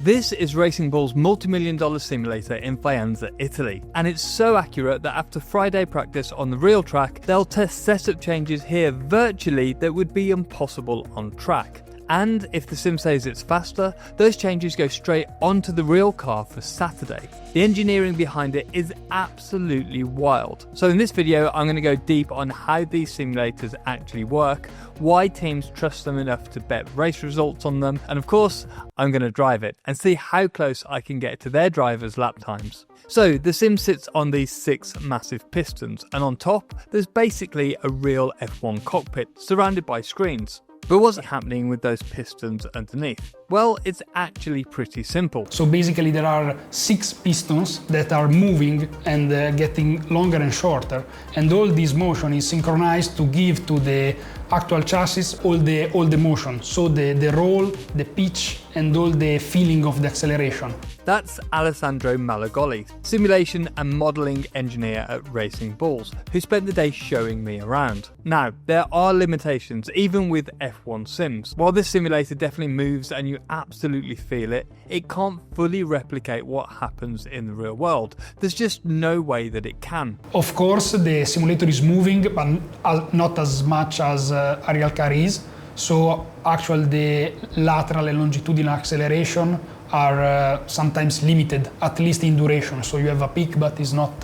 This is Racing Bulls' multi-million-dollar simulator in Faenza, Italy, and it's so accurate that after Friday practice on the real track, they'll test setup changes here virtually that would be impossible on track. And if the sim says it's faster, those changes go straight onto the real car for Saturday. The engineering behind it is absolutely wild. So in this video, I'm going to go deep on how these simulators actually work, why teams trust them enough to bet race results on them, and of course, I'm going to drive it and see how close I can get to their drivers' lap times. So the sim sits on these 6 massive pistons, and on top, there's basically a real F1 cockpit surrounded by screens. But what's happening with those pistons underneath? Well, it's actually pretty simple. So basically there are 6 pistons that are moving and getting longer and shorter, and all this motion is synchronized to give to the actual chassis all the motion, so the roll, the pitch, and all the feeling of the acceleration. That's Alessandro Malagoli, simulation and modelling engineer at Racing Bulls, who spent the day showing me around. Now, there are limitations even with F1 sims. While this simulator definitely moves and you absolutely feel it, it can't fully replicate what happens in the real world. There's just no way that it can. Of course, the simulator is moving, but not as much as a real car is. So actually the lateral and longitudinal acceleration are sometimes limited, at least in duration. So you have a peak, but it's not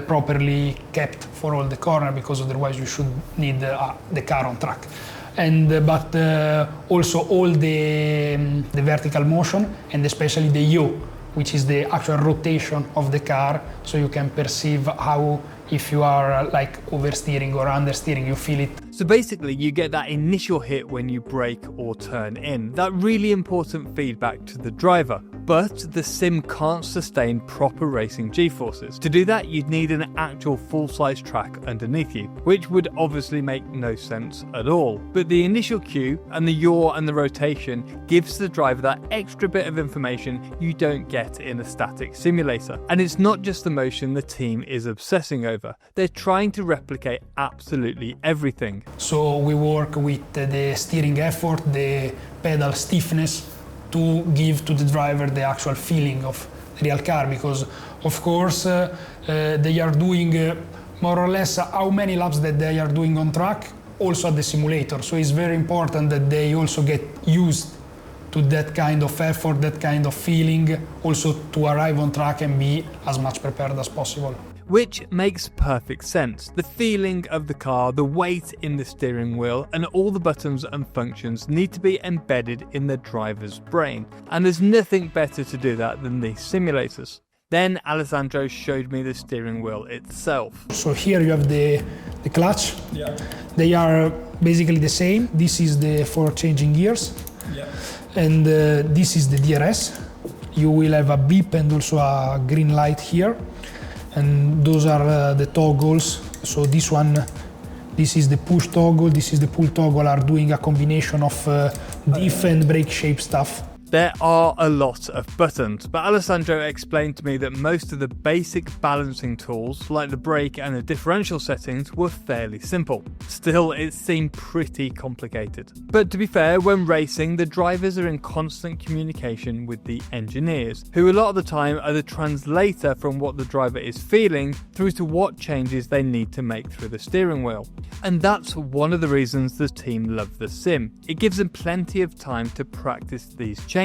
properly kept for all the corner, because otherwise you should need the car on track. But also all the vertical motion, and especially the yaw, which is the actual rotation of the car, so you can perceive how, if you are like oversteering or understeering, you feel it. So basically you get that initial hit when you brake or turn in, that really important feedback to the driver. But the sim can't sustain proper racing G-forces. To do that, you'd need an actual full-size track underneath you, which would obviously make no sense at all. But the initial cue and the yaw and the rotation gives the driver that extra bit of information you don't get in a static simulator. And it's not just the motion the team is obsessing over. They're trying to replicate absolutely everything. So we work with the steering effort, the pedal stiffness, to give to the driver the actual feeling of the real car, because of course they are doing more or less how many laps that they are doing on track also at the simulator. So it's very important that they also get used to that kind of effort, that kind of feeling, also to arrive on track and be as much prepared as possible. Which makes perfect sense. The feeling of the car, the weight in the steering wheel, and all the buttons and functions need to be embedded in the driver's brain. And there's nothing better to do that than these simulators. Then Alessandro showed me the steering wheel itself. So here you have the clutch. Yeah. They are basically the same. This is for changing gears. Yeah. And this is the DRS. You will have a beep and also a green light here. And those are the toggles. So this is the push toggle, this is the pull toggle, are doing a combination of diff and brake shape stuff. There are a lot of buttons, but Alessandro explained to me that most of the basic balancing tools, like the brake and the differential settings, were fairly simple. Still, it seemed pretty complicated. But to be fair, when racing, the drivers are in constant communication with the engineers, who a lot of the time are the translator from what the driver is feeling through to what changes they need to make through the steering wheel. And that's one of the reasons the team love the sim. It gives them plenty of time to practice these changes,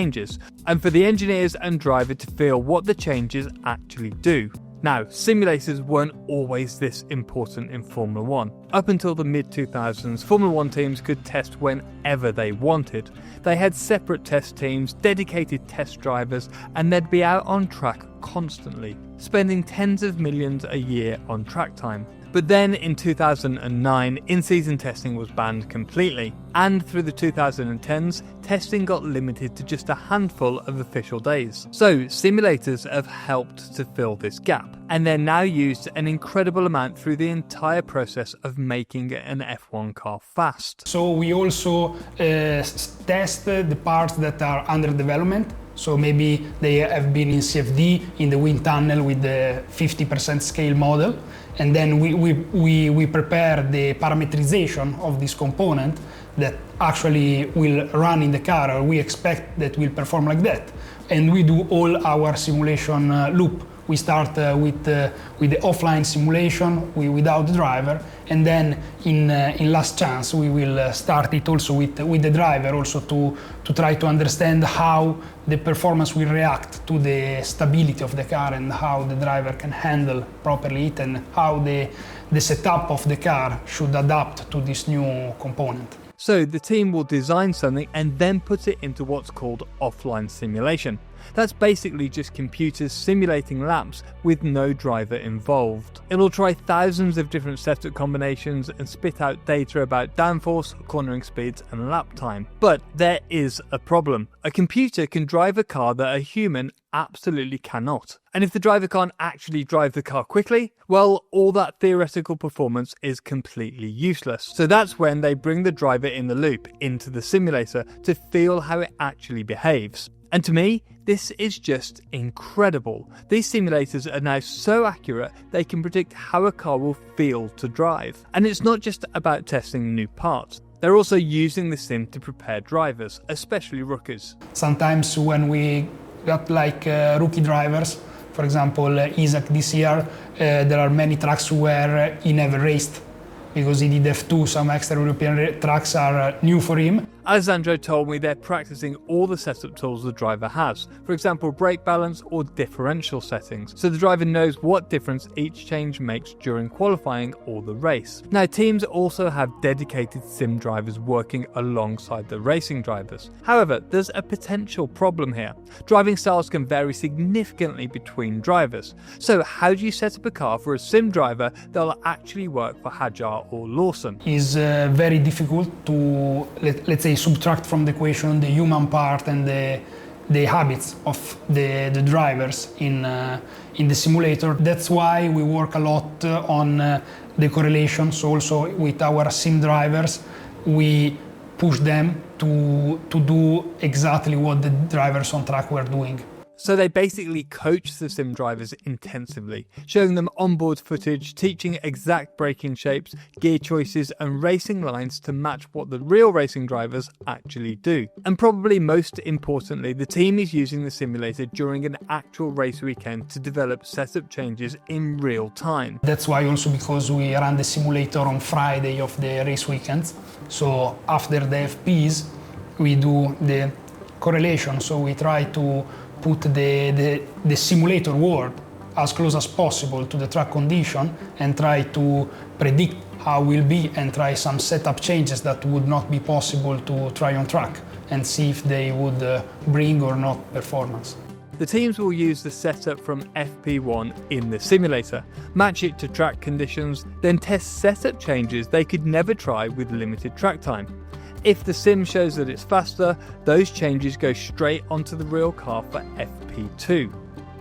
and for the engineers and driver to feel what the changes actually do. Now, simulators weren't always this important in Formula 1. Up until the mid-2000s, Formula 1 teams could test whenever they wanted. They had separate test teams, dedicated test drivers, and they'd be out on track constantly, spending tens of millions a year on track time. But then in 2009, in-season testing was banned completely, and through the 2010s, testing got limited to just a handful of official days. So simulators have helped to fill this gap, and they're now used an incredible amount through the entire process of making an F1 car fast. So we also test the parts that are under development. So maybe they have been in CFD, in the wind tunnel with the 50% scale model. And then we prepare the parameterization of this component that actually will run in the car, or we expect that will perform like that. And we do all our simulation loop. We start with the offline simulation without the driver, and then in last chance we will start it also with the driver, also to try to understand how the performance will react to the stability of the car and how the driver can handle properly it, and how the setup of the car should adapt to this new component. So the team will design something and then put it into what's called offline simulation. That's basically just computers simulating laps with no driver involved. It'll try thousands of different setup combinations and spit out data about downforce, cornering speeds and lap time. But there is a problem. A computer can drive a car that a human absolutely cannot. And if the driver can't actually drive the car quickly, well, all that theoretical performance is completely useless. So that's when they bring the driver in the loop into the simulator to feel how it actually behaves. And to me, this is just incredible. These simulators are now so accurate they can predict how a car will feel to drive. And it's not just about testing new parts. They're also using the sim to prepare drivers, especially rookies. Sometimes when we got rookie drivers, for example, Isaac this year, there are many tracks where he never raced because he did F2, some extra European tracks are new for him. Alessandro told me they're practicing all the setup tools the driver has, for example brake balance or differential settings, so the driver knows what difference each change makes during qualifying or the race. Now teams also have dedicated sim drivers working alongside the racing drivers. However, there's a potential problem here. Driving styles can vary significantly between drivers, so how do you set up a car for a sim driver that'll actually work for Hajar or Lawson? It's very difficult to, let's say, subtract from the equation the human part and the habits of the drivers in the simulator. That's why we work a lot on the correlations. Also with our sim drivers, we push them to do exactly what the drivers on track were doing. So they basically coach the sim drivers intensively, showing them onboard footage, teaching exact braking shapes, gear choices and racing lines to match what the real racing drivers actually do. And probably most importantly, the team is using the simulator during an actual race weekend to develop setup changes in real time. That's why also because we run the simulator on Friday of the race weekend. So after the FPs, we do the correlation. So we try to put the simulator world as close as possible to the track condition and try to predict how it will be and try some setup changes that would not be possible to try on track and see if they would bring or not performance. The teams will use the setup from FP1 in the simulator, match it to track conditions, then test setup changes they could never try with limited track time. If the sim shows that it's faster, those changes go straight onto the real car for FP2.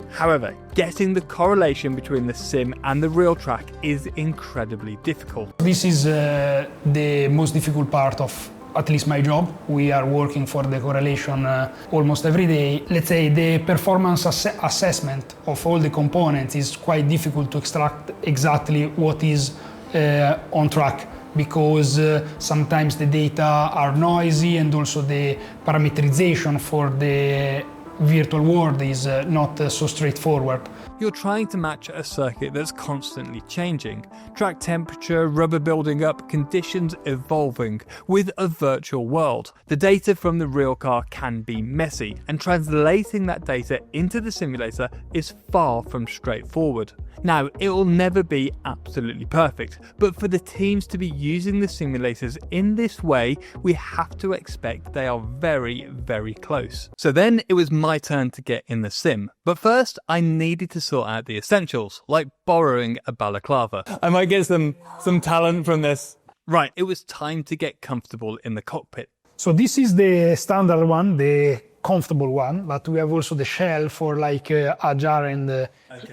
However, getting the correlation between the sim and the real track is incredibly difficult. This is the most difficult part of at least my job. We are working for the correlation almost every day. Let's say the performance assessment of all the components is quite difficult to extract exactly what is on track, because sometimes the data are noisy and also the parameterization for the virtual world is not so straightforward. You're trying to match a circuit that's constantly changing. Track temperature, rubber building up, conditions evolving with a virtual world. The data from the real car can be messy, and translating that data into the simulator is far from straightforward. Now, it will never be absolutely perfect, but for the teams to be using the simulators in this way, we have to expect they are very, very close. So then it was my turn to get in the sim, but first I needed to sort out the essentials, like borrowing a balaclava. I might get some talent from this. Right, it was time to get comfortable in the cockpit. So this is the standard one, the comfortable one, but we have also the shell for like Hajar and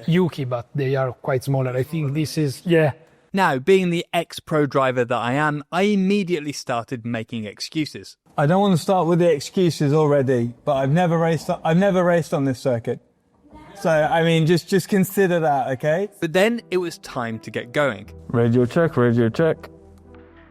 Yuki, but they are quite smaller. I think this is, Now, being the ex-pro driver that I am, I immediately started making excuses. I don't want to start with the excuses already, but I've never raced on this circuit. So, I mean, just consider that, okay? But then it was time to get going. Radio check.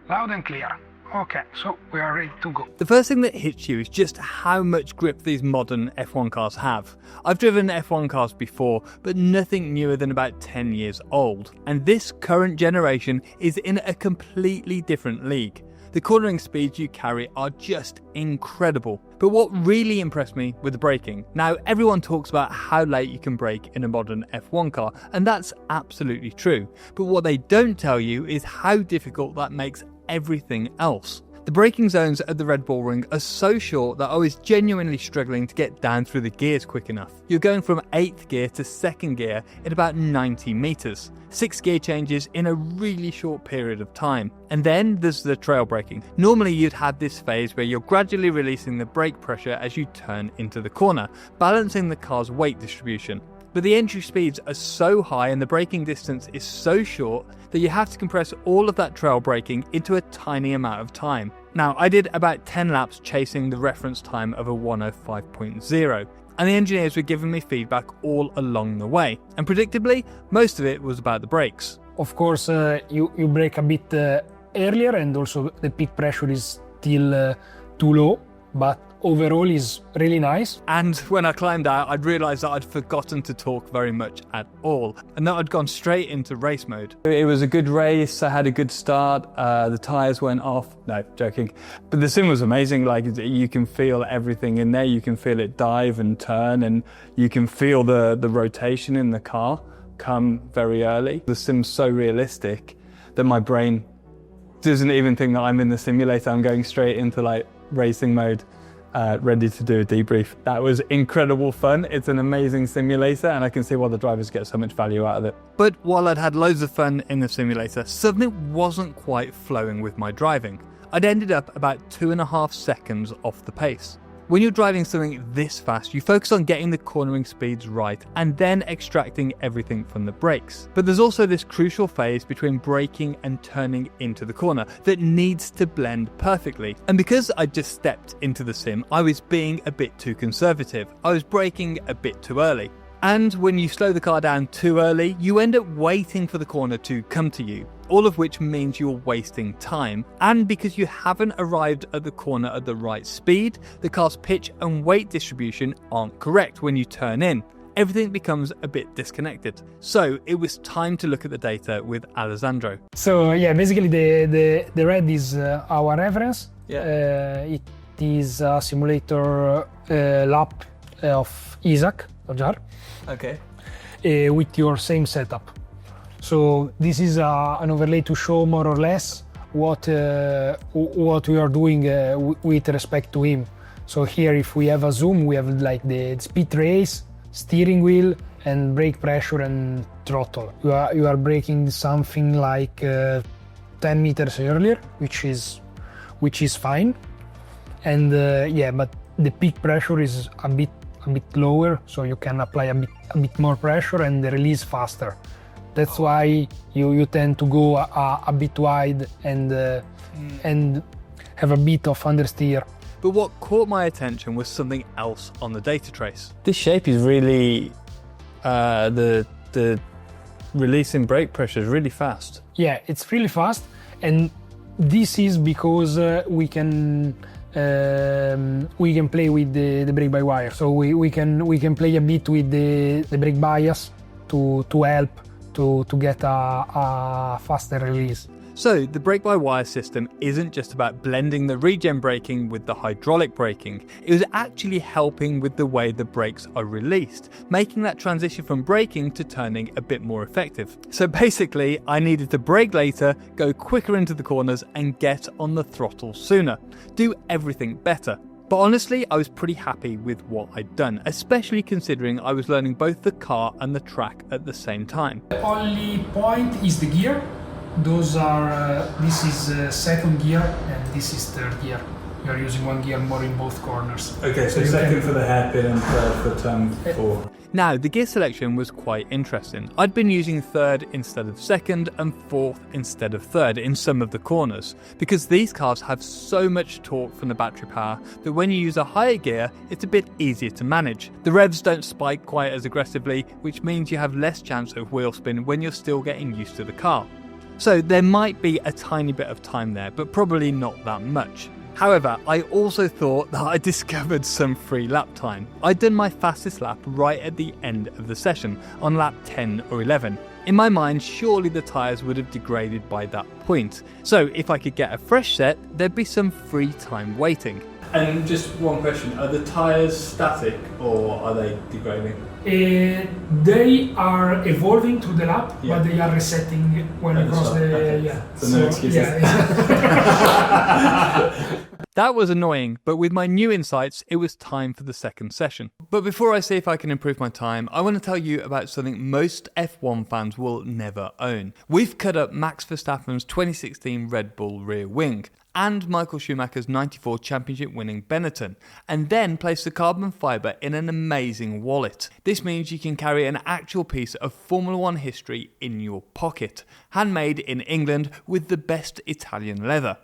Loud and clear. Okay, so we are ready to go. The first thing that hits you is just how much grip these modern F1 cars have. I've driven F1 cars before, but nothing newer than about 10 years old. And this current generation is in a completely different league. The cornering speeds you carry are just incredible. But what really impressed me with the braking. Now, everyone talks about how late you can brake in a modern F1 car, and that's absolutely true. But what they don't tell you is how difficult that makes everything else. The braking zones at the Red Bull Ring are so short that I was genuinely struggling to get down through the gears quick enough. You're going from 8th gear to 2nd gear in about 90 metres. 6 gear changes in a really short period of time. And then there's the trail braking. Normally you'd have this phase where you're gradually releasing the brake pressure as you turn into the corner, balancing the car's weight distribution. But the entry speeds are so high and the braking distance is so short that you have to compress all of that trail braking into a tiny amount of time. Now, I did about 10 laps chasing the reference time of a 105.0, and the engineers were giving me feedback all along the way. And predictably, most of it was about the brakes. Of course, you brake a bit earlier, and also the peak pressure is still too low, but overall is really nice. And when I climbed out, I'd realised that I'd forgotten to talk very much at all, and that I'd gone straight into race mode. It was a good race. I had a good start. The tyres went off. No, joking. But the sim was amazing. Like, you can feel everything in there. You can feel it dive and turn, and you can feel the rotation in the car come very early. The sim's so realistic that my brain doesn't even think that I'm in the simulator. I'm going straight into like racing mode. Ready to do a debrief. That was incredible fun. It's an amazing simulator, and I can see why the drivers get so much value out of it. But while I'd had loads of fun in the simulator, something wasn't quite flowing with my driving. I'd ended up about 2.5 seconds off the pace. When you're driving something this fast, you focus on getting the cornering speeds right and then extracting everything from the brakes. But there's also this crucial phase between braking and turning into the corner that needs to blend perfectly. And because I just stepped into the sim, I was being a bit too conservative. I was braking a bit too early. And when you slow the car down too early, you end up waiting for the corner to come to you, all of which means you're wasting time. And because you haven't arrived at the corner at the right speed, the car's pitch and weight distribution aren't correct when you turn in. Everything becomes a bit disconnected. So it was time to look at the data with Alessandro. So yeah, basically the red is our reference. Yeah. It is a simulator lap of Isaac Jar. Okay. With your same setup. So this is an overlay to show more or less what we are doing with respect to him. So here, if we have a zoom, we have like the speed race, steering wheel, and brake pressure and throttle. You are braking something like 10 meters earlier, which is fine. And but the peak pressure is a bit lower, so you can apply a bit more pressure and release faster. That's why you tend to go a bit wide and have a bit of understeer. But what caught my attention was something else on the data trace. This shape is really the releasing brake pressure is really fast. Yeah, it's really fast, and this is because we can play with the brake by wire. So we can play a bit with the brake bias to help to get a faster release. So the brake-by-wire system isn't just about blending the regen braking with the hydraulic braking. It was actually helping with the way the brakes are released, making that transition from braking to turning a bit more effective. So basically, I needed to brake later, go quicker into the corners, and get on the throttle sooner. Do everything better. But honestly, I was pretty happy with what I'd done, especially considering I was learning both the car and the track at the same time. The only point is the gear. Those are, this is second gear and this is third gear. You are using one gear more in both corners. Okay, so second for the hairpin and third for turn 4. Now, the gear selection was quite interesting. I'd been using third instead of second and fourth instead of third in some of the corners, because these cars have so much torque from the battery power that when you use a higher gear, it's a bit easier to manage. The revs don't spike quite as aggressively, which means you have less chance of wheel spin when you're still getting used to the car. So there might be a tiny bit of time there, but probably not that much. However, I also thought that I discovered some free lap time. I'd done my fastest lap right at the end of the session, on lap 10 or 11. In my mind, surely the tyres would have degraded by that point. So if I could get a fresh set, there'd be some free time waiting. And just one question, are the tyres static or are they degrading? They are evolving through the lap, but they are resetting when you cross the... Okay. Yeah. So no excuses. That was annoying, but with my new insights, it was time for the second session. But before I see if I can improve my time, I want to tell you about something most F1 fans will never own. We've cut up Max Verstappen's 2016 Red Bull rear wing and Michael Schumacher's 94 championship winning Benetton, and then placed the carbon fibre in an amazing wallet. This means you can carry an actual piece of Formula 1 history in your pocket, handmade in England with the best Italian leather.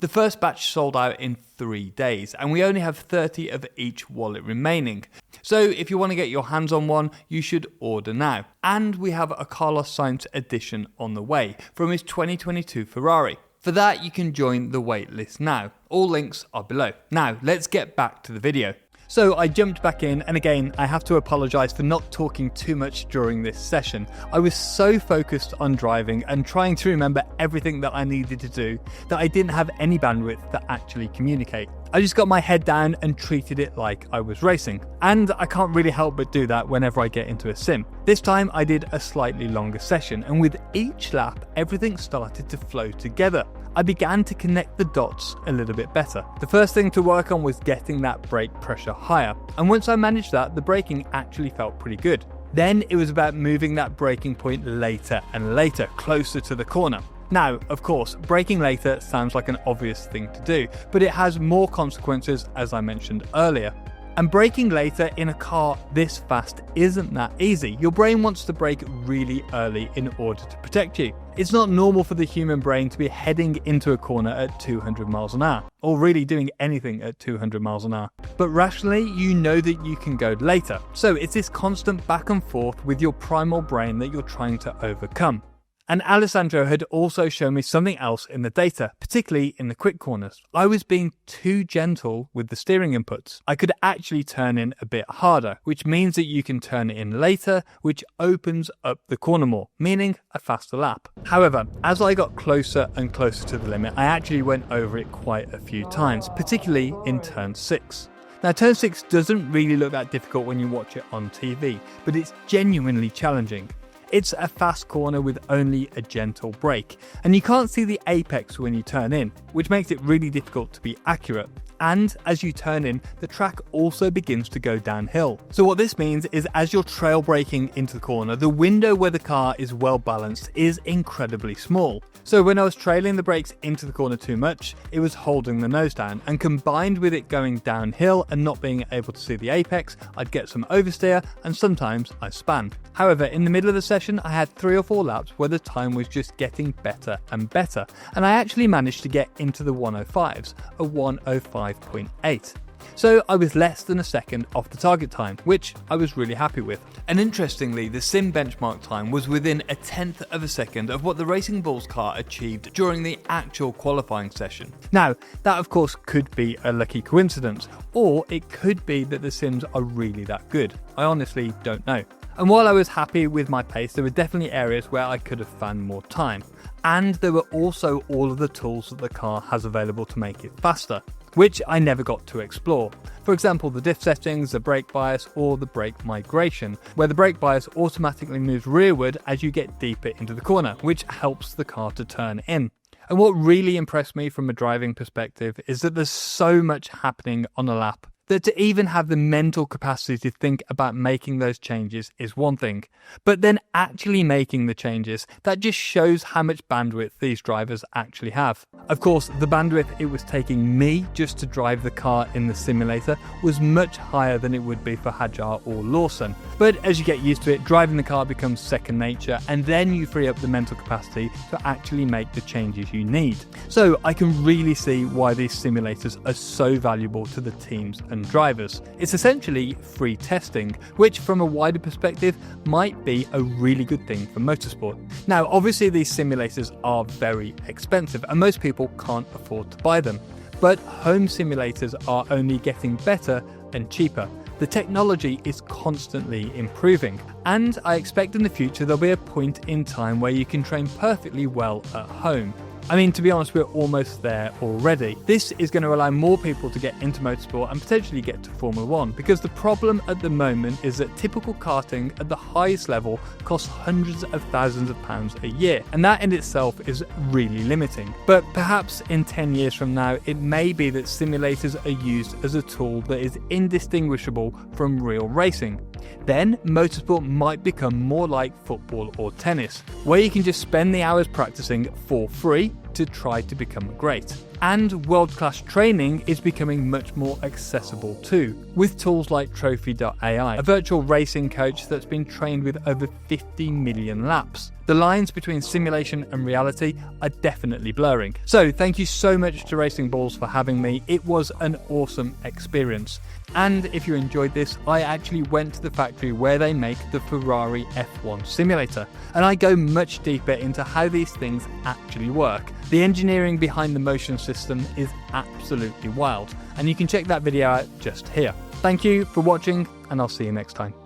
The first batch sold out in 3 days, and we only have 30 of each wallet remaining. So if you want to get your hands on one, you should order now. And we have a Carlos Sainz edition on the way from his 2022 Ferrari. For that, you can join the waitlist now. All links are below. Now, let's get back to the video. So I jumped back in, and again, I have to apologise for not talking too much during this session. I was so focused on driving and trying to remember everything that I needed to do that I didn't have any bandwidth to actually communicate. I just got my head down and treated it like I was racing. And I can't really help but do that whenever I get into a sim. This time I did a slightly longer session, and with each lap, everything started to flow together. I began to connect the dots a little bit better. The first thing to work on was getting that brake pressure higher, and once I managed that, the braking actually felt pretty good. Then it was about moving that braking point later and later, closer to the corner. Now, of course, braking later sounds like an obvious thing to do, but it has more consequences, as I mentioned earlier. And braking later in a car this fast isn't that easy. Your brain wants to brake really early in order to protect you. It's not normal for the human brain to be heading into a corner at 200 miles an hour, or really doing anything at 200 miles an hour. But rationally, you know that you can go later. So it's this constant back and forth with your primal brain that you're trying to overcome. And Alessandro had also shown me something else in the data, particularly in the quick corners. I was being too gentle with the steering inputs. I could actually turn in a bit harder, which means that you can turn it in later, which opens up the corner more, meaning a faster lap. However, as I got closer and closer to the limit, I actually went over it quite a few times, particularly in turn 6. Now, turn 6 doesn't really look that difficult when you watch it on TV, but it's genuinely challenging. It's a fast corner with only a gentle brake, and you can't see the apex when you turn in, which makes it really difficult to be accurate. And as you turn in, the track also begins to go downhill. So what this means is as you're trail braking into the corner, the window where the car is well balanced is incredibly small. So when I was trailing the brakes into the corner too much, it was holding the nose down, and combined with it going downhill and not being able to see the apex, I'd get some oversteer and sometimes I span. However, in the middle of the session, I had 3 or 4 laps where the time was just getting better and better, and I actually managed to get into the 105s, a 105.8. So I was less than a second off the target time, which I was really happy with. And interestingly, the sim benchmark time was within a 1/10 of a second of what the Racing Bulls car achieved during the actual qualifying session. Now, that of course could be a lucky coincidence, or it could be that the sims are really that good. I honestly don't know. And while I was happy with my pace, there were definitely areas where I could have found more time. And there were also all of the tools that the car has available to make it faster, which I never got to explore. For example, the diff settings, the brake bias, or the brake migration, where the brake bias automatically moves rearward as you get deeper into the corner, which helps the car to turn in. And what really impressed me from a driving perspective is that there's so much happening on a lap that to even have the mental capacity to think about making those changes is one thing, but then actually making the changes, that just shows how much bandwidth these drivers actually have. Of course, the bandwidth it was taking me just to drive the car in the simulator was much higher than it would be for Hajar or Lawson. But as you get used to it, driving the car becomes second nature, and then you free up the mental capacity to actually make the changes you need. So I can really see why these simulators are so valuable to the teams and from drivers. It's essentially free testing, which from a wider perspective might be a really good thing for motorsport. Now, obviously these simulators are very expensive and most people can't afford to buy them, but home simulators are only getting better and cheaper. The technology is constantly improving, and I expect in the future there'll be a point in time where you can train perfectly well at home. I mean, to be honest, we're almost there already. This is going to allow more people to get into motorsport and potentially get to Formula 1, because the problem at the moment is that typical karting at the highest level costs hundreds of thousands of pounds a year, and that in itself is really limiting. But perhaps in 10 years from now, it may be that simulators are used as a tool that is indistinguishable from real racing. Then motorsport might become more like football or tennis, where you can just spend the hours practicing for free to try to become great. And world-class training is becoming much more accessible too, with tools like Trophy.ai, a virtual racing coach that's been trained with over 50 million laps. The lines between simulation and reality are definitely blurring. So thank you so much to Racing Bulls for having me. It was an awesome experience. And if you enjoyed this, I actually went to the factory where they make the Ferrari F1 simulator, and I go much deeper into how these things actually work. The engineering behind the motion system is absolutely wild, and you can check that video out just here. Thank you for watching, and I'll see you next time.